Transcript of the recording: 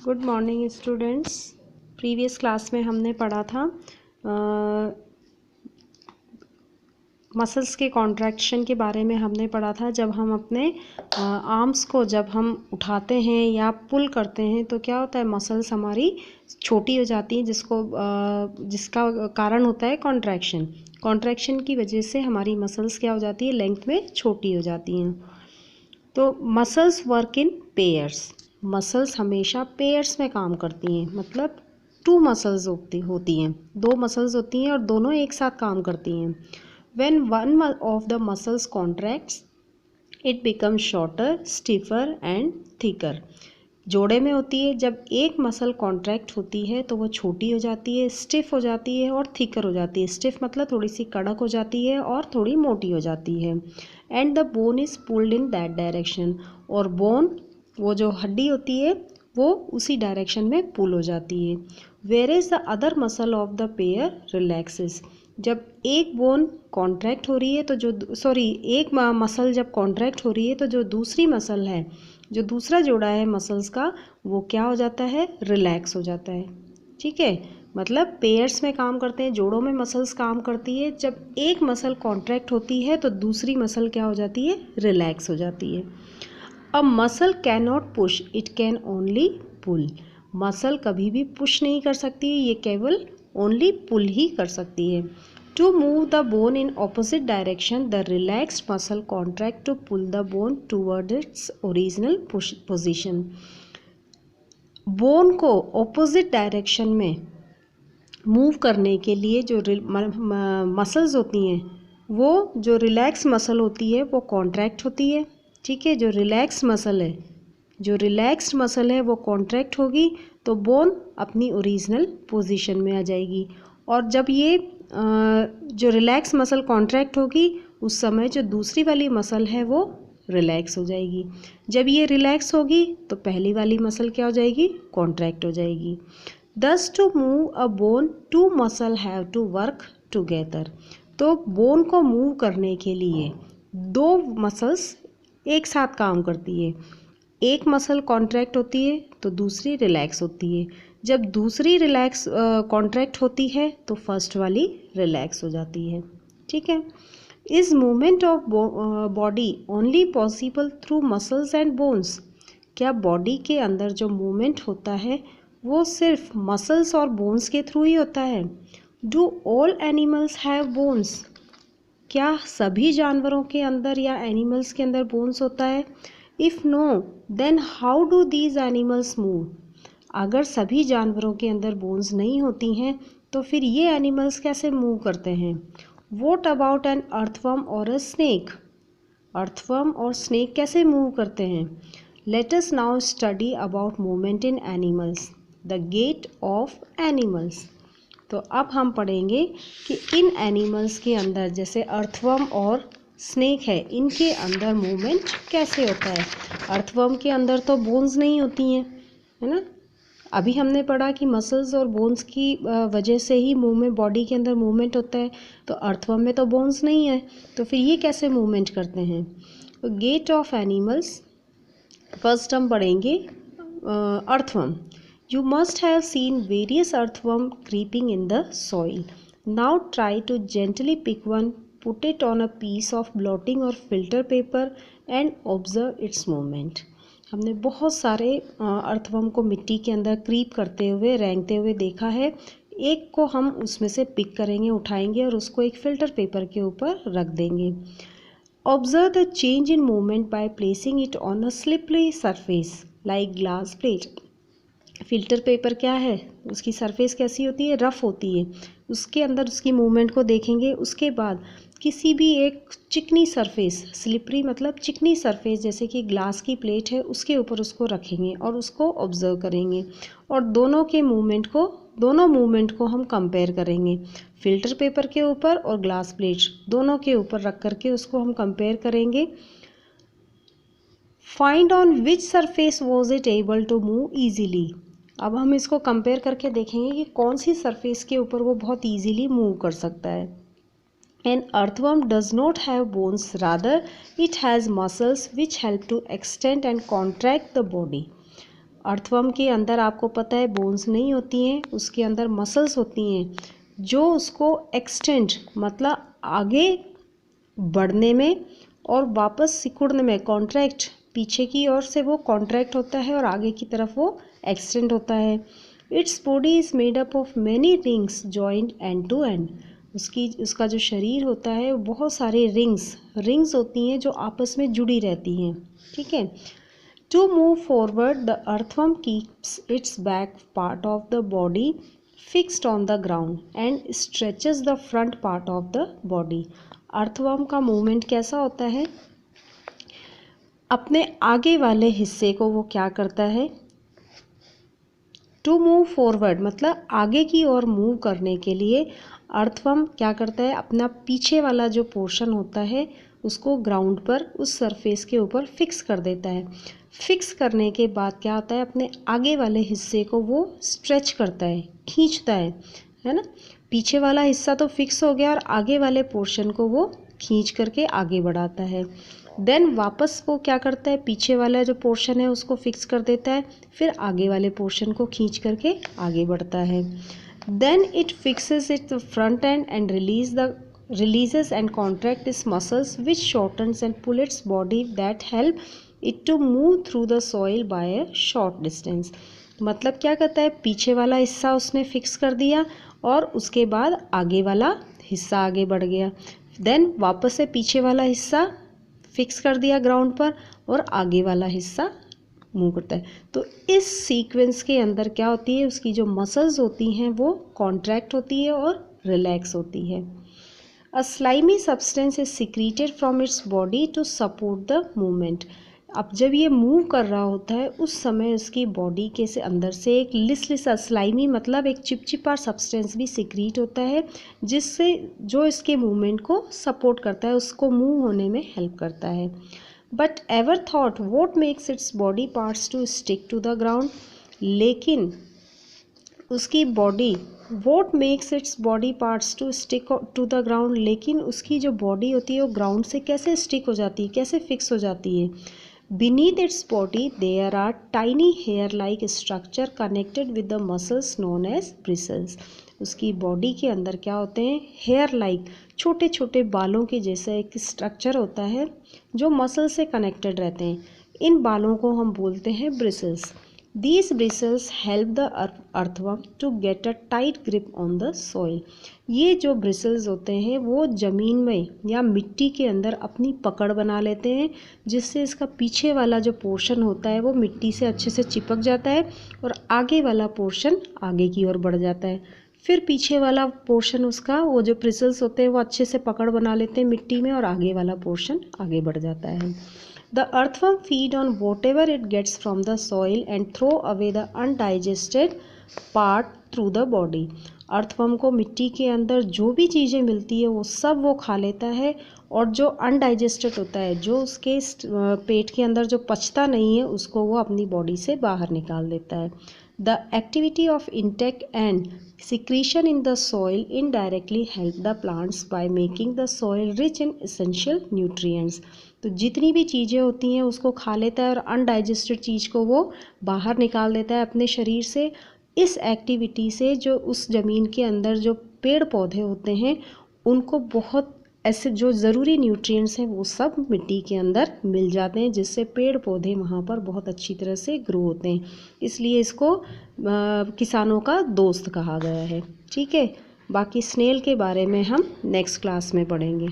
Good morning students. Previous class में हमने पढ़ा था मसल्स के कॉन्ट्रैक्शन के बारे में। हमने पढ़ा था जब हम अपने आर्म्स को जब हम उठाते हैं या पुल करते हैं तो क्या होता है, मसल्स हमारी छोटी हो जाती हैं, जिसका कारण होता है कॉन्ट्रैक्शन। कॉन्ट्रैक्शन की वजह से हमारी मसल्स क्या हो जाती है, लेंथ में छोटी हो जाती हैं। तो muscles work in pairs. Muscles हमेशा पेयर्स में काम करती हैं, मतलब टू मसल्स होती हैं, दो मसल्स होती हैं और दोनों एक साथ काम करती हैं। When one of the muscles contracts it becomes shorter, stiffer and thicker. जोड़े में होती है, जब एक मसल कॉन्ट्रैक्ट होती है तो वो छोटी हो जाती है, स्टिफ हो जाती है और थिकर हो जाती है। स्टिफ मतलब थोड़ी सी कड़क हो जाती है और थोड़ी मोटी हो जाती है। And the bone is pulled in that direction. और बोन, वो जो हड्डी होती है, वो उसी डायरेक्शन में पुल हो जाती है। Where is the other muscle of the pair relaxes. जब एक बोन कॉन्ट्रैक्ट हो रही है तो एक मसल जब कॉन्ट्रैक्ट हो रही है तो जो दूसरी मसल है, जो दूसरा जोड़ा है मसल्स का, वो क्या हो जाता है, रिलैक्स हो जाता है। ठीक है, मतलब पेयर्स में काम करते हैं, जोड़ों में मसल्स काम करती है। जब एक मसल कॉन्ट्रैक्ट होती है तो दूसरी मसल क्या हो जाती है, रिलैक्स हो जाती है। A muscle can not push, it can only pull. Muscle कभी भी पुश नहीं कर सकती, ये केवल ओनली पुल ही कर सकती है। To move the bone in opposite direction, the relaxed muscle contract to pull the bone toward its original position. Bone को ऑपोजिट डायरेक्शन में मूव करने के लिए जो मसल्स होती हैं, वो जो रिलैक्स मसल होती है वो कॉन्ट्रैक्ट होती है। ठीक है, जो रिलैक्स मसल है वो कॉन्ट्रैक्ट होगी तो बोन अपनी ओरिजिनल पोजीशन में आ जाएगी। और जब ये जो रिलैक्स मसल कॉन्ट्रैक्ट होगी उस समय जो दूसरी वाली मसल है वो रिलैक्स हो जाएगी। जब ये रिलैक्स होगी तो पहली वाली मसल क्या हो जाएगी, कॉन्ट्रैक्ट हो जाएगी। Thus to move a bone to muscle have to work together. तो बोन को मूव करने के लिए दो मसल्स एक साथ काम करती है। एक मसल कॉन्ट्रैक्ट होती है तो दूसरी रिलैक्स होती है। जब दूसरी रिलैक्स कॉन्ट्रैक्ट होती है तो फर्स्ट वाली रिलैक्स हो जाती है। ठीक है, is movement of body only possible through muscles and bones. क्या बॉडी के अंदर जो मूवमेंट होता है वो सिर्फ मसल्स और बोन्स के थ्रू ही होता है? Do all animals have bones? क्या सभी जानवरों के अंदर या एनिमल्स के अंदर बोन्स होता है? If no, then how do these animals move? अगर सभी जानवरों के अंदर बोन्स नहीं होती हैं तो फिर ये एनिमल्स कैसे मूव करते हैं? वॉट अबाउट एन अर्थवर्म और अ स्नेक? अर्थवर्म और स्नेक कैसे मूव करते हैं? Let us now study about movement in animals, the gait of animals. तो अब हम पढ़ेंगे कि इन एनिमल्स के अंदर, जैसे अर्थवर्म और स्नेक है, इनके अंदर मूवमेंट कैसे होता है। अर्थवर्म के अंदर तो बोन्स नहीं होती हैं, है ना। अभी हमने पढ़ा कि मसल्स और बोन्स की वजह से ही मूवमेंट, बॉडी के अंदर मूवमेंट होता है। तो अर्थवर्म में तो बोन्स नहीं है, तो फिर ये कैसे मूवमेंट करते हैं। तो गेट ऑफ एनिमल्स, फर्स्ट हम पढ़ेंगे earthworm. You must have seen various earthworm creeping in the soil. Now try to gently pick one, put it on a piece of blotting or filter paper and observe its movement. हमने बहुत सारे earthworm को मिट्टी के अंदर creep करते हुए, रेंगते हुए देखा है। एक को हम उसमें से पिक करेंगे, उठाएंगे और उसको एक फिल्टर पेपर के ऊपर रख देंगे। Observe the change in movement by placing it on a slippery surface like glass plate. Filter paper क्या है, उसकी सरफेस कैसी होती है, रफ़ होती है। उसके अंदर उसकी मूवमेंट को देखेंगे। उसके बाद किसी भी एक चिकनी सरफेस, स्लिपरी मतलब चिकनी सरफेस, जैसे कि ग्लास की प्लेट है, उसके ऊपर उसको रखेंगे और उसको ऑब्जर्व करेंगे। और दोनों मूवमेंट को हम कंपेयर करेंगे। फिल्टर पेपर के ऊपर और ग्लास प्लेट दोनों के ऊपर रख करके उसको हम कंपेयर करेंगे। Find on which surface was it able to move easily. अब हम इसको कंपेयर करके देखेंगे कि कौन सी सरफेस के ऊपर वो बहुत ईजीली मूव कर सकता है। An earthworm does not have bones, rather it has muscles which help to extend and contract the body. Earthworm के अंदर आपको पता है बोन्स नहीं होती हैं, उसके अंदर मसल्स होती हैं जो उसको एक्सटेंड मतलब आगे बढ़ने में और वापस सिकुड़ने में, कॉन्ट्रैक्ट पीछे की ओर से वो कॉन्ट्रैक्ट होता है और आगे की तरफ वो एक्सटेंड होता है। Its body is made up of many rings joint end to end. उसका जो शरीर होता है वो बहुत सारे रिंग्स होती हैं जो आपस में जुड़ी रहती हैं। ठीक है। To move forward the earthworm keeps its back part of the body fixed on the ground and stretches the front part of the body. Earthworm का मूवमेंट कैसा होता है? अपने आगे वाले हिस्से को वो क्या करता है? टू मूव फॉरवर्ड मतलब आगे की ओर मूव करने के लिए अर्थवर्म क्या करता है? अपना पीछे वाला जो पोर्शन होता है उसको ग्राउंड पर उस सरफेस के ऊपर फिक्स कर देता है। फिक्स करने के बाद क्या होता है? अपने आगे वाले हिस्से को वो स्ट्रेच करता है, खींचता है ना। पीछे वाला हिस्सा तो फिक्स हो गया और आगे वाले पोर्शन को वो खींच करके आगे बढ़ाता है। देन वापस वो क्या करता है? पीछे वाला जो पोर्शन है उसको फिक्स कर देता है, फिर आगे वाले पोर्शन को खींच करके आगे बढ़ता है। Then it fixes it front end and releases and contract its muscles which shortens and pull its body that help it to move through the soil by a short distance। मतलब क्या करता है? पीछे वाला हिस्सा उसने फिक्स कर दिया और उसके बाद आगे वाला हिस्सा आगे बढ़ गया। देन वापस से पीछे वाला हिस्सा फिक्स कर दिया ग्राउंड पर और आगे वाला हिस्सा मूव करता है। तो इस सीक्वेंस के अंदर क्या होती है? उसकी जो मसल्स होती हैं वो कॉन्ट्रैक्ट होती है और रिलैक्स होती है। A slimy substance is secreted from its body to support the movement। अब जब ये मूव कर रहा होता है उस समय उसकी बॉडी के से अंदर से एक लिसलिस स्लाइमी मतलब एक चिपचिपा सब्सटेंस भी सिक्रीट होता है जिससे जो इसके मूवमेंट को सपोर्ट करता है, उसको मूव होने में हेल्प करता है। But ever thought what makes its body parts to stick to the ground. लेकिन उसकी body what makes its body parts to stick to the ground, लेकिन उसकी जो बॉडी होती है वो ग्राउंड से कैसे स्टिक हो जाती है, कैसे फिक्स हो जाती है? Beneath its body there are tiny hair like structure connected with the muscles known as bristles. उसकी बॉडी के अंदर क्या होते हैं? हेयर लाइक छोटे छोटे बालों के जैसा एक स्ट्रक्चर होता है जो मसल से कनेक्टेड रहते हैं। इन बालों को हम बोलते हैं bristles. These bristles help the earthworm to get a tight grip on the soil। ये जो ब्रिसल्स होते हैं वो ज़मीन में या मिट्टी के अंदर अपनी पकड़ बना लेते हैं जिससे इसका पीछे वाला जो पोर्शन होता है वो मिट्टी से अच्छे से चिपक जाता है और आगे वाला पोर्शन आगे की ओर बढ़ जाता है। फिर पीछे वाला पोर्शन उसका वो जो ब्रिसल्स होते हैं वो अच्छे से पकड़ बना लेते हैं मिट्टी में और आगे वाला पोर्शन आगे बढ़ जाता है। The earthworm feed on whatever it gets from the soil and throw away the undigested part through the body। Earthworm को मिट्टी के अंदर जो भी चीज़ें मिलती है वो सब वो खा लेता है और जो अनडाइजेस्टेड होता है, जो उसके पेट के अंदर जो पचता नहीं है, उसको वो अपनी बॉडी से बाहर निकाल देता है। The activity of intake and secretion in the soil indirectly help the plants by making the soil rich in essential nutrients। तो जितनी भी चीज़ें होती हैं उसको खा लेता है और अनडाइजेस्टेड चीज़ को वो बाहर निकाल देता है अपने शरीर से। इस एक्टिविटी से जो उस ज़मीन के अंदर जो पेड़ पौधे होते हैं उनको बहुत ऐसे जो ज़रूरी न्यूट्रिएंट्स हैं वो सब मिट्टी के अंदर मिल जाते हैं जिससे पेड़ पौधे वहाँ पर बहुत अच्छी तरह से ग्रो होते हैं। इसलिए इसको किसानों का दोस्त कहा गया है। ठीक है, बाकी स्नेल के बारे में हम नेक्स्ट क्लास में पढ़ेंगे।